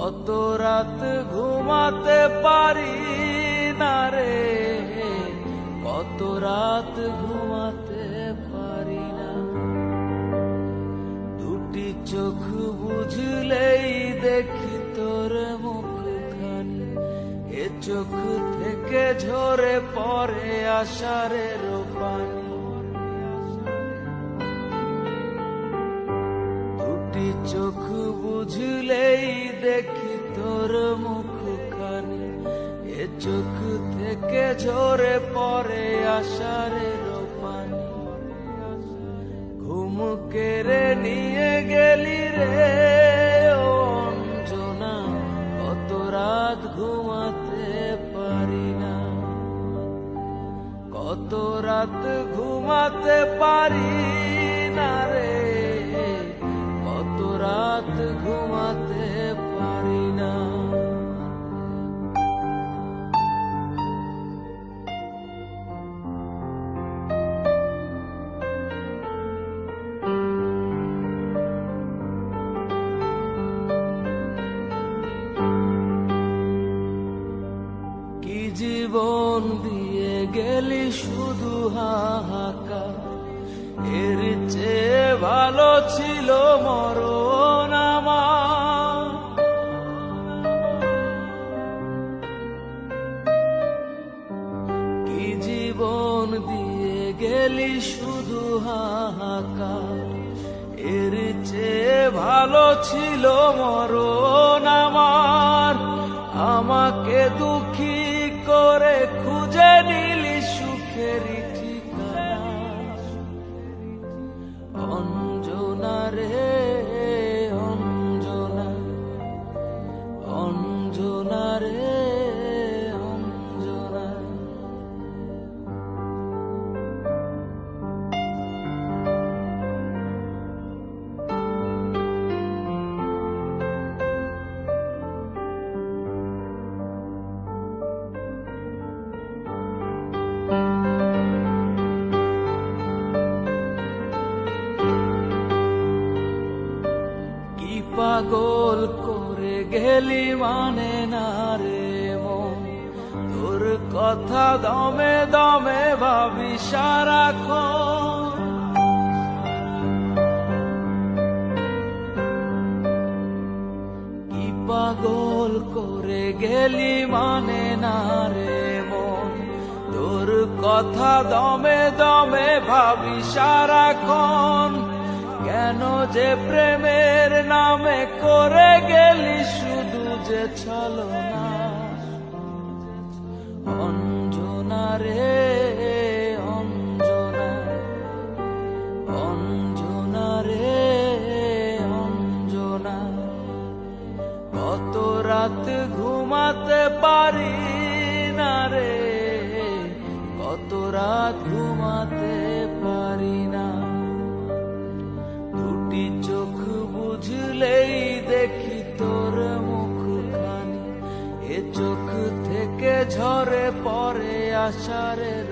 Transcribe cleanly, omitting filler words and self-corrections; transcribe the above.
কত রাত ঘুমাতে পারি না রে, কত রাত ঘুমাতে পারি না। দুটি চোখ বুঝলেই দেখি তোর মুখখানি, এ চোখ থেকে ঝরে পড়ে আষাঢ়ের পানি। দুটি চোখ বুঝলেই দেখি তোর মুখখানি, এ চোখ থেকে ঝরে পড়ে আষাঢ়ের পানি। ঘুম কেড়ে নিয়ে গেলি রে ও অঞ্জনা, কত রাত ঘুমাতে পারি না, কত রাত ঘুমাতে পারি না রে, কত রাত ঘুমাতে পারি না। কি জীবন দিয়ে গেলি শুধু হাহাকার, এর চেয়ে ভালো ছিল মরণ আমার। কি জীবন দিয়ে গেলি শুধু হাহাকার, এর চেয়ে ভালো ছিল মরণ আমার। আমাকে দুঃখী করে খুঁজে নিলি সুখের ঠিকানা, অঞ্জনা রে অঞ্জনা, অঞ্জনা রে অঞ্জনা। পাগল করে গেলি মানে না রে মন, তোর কথা দমে দমে ভাবি সারাক্ষণ। কি পাগল করে গেলি মানে না রে মন, তোর কথা দমে দমে ভাবি সারাক্ষণ। কেন যে প্রেমের নামে করে গেলি শুধু যে ছলনা, অঞ্জনা রে অঞ্জনা, অঞ্জনা রে অঞ্জনা। কত রাত ঘুমাতে পারি না রে, কত রাত ঘুমাতে পারি না। দুটি চোখ বুঝলেই দেখি তোর মুখখানি, এ চোখ থেকে ঝরে পড়ে আষাঢ়ের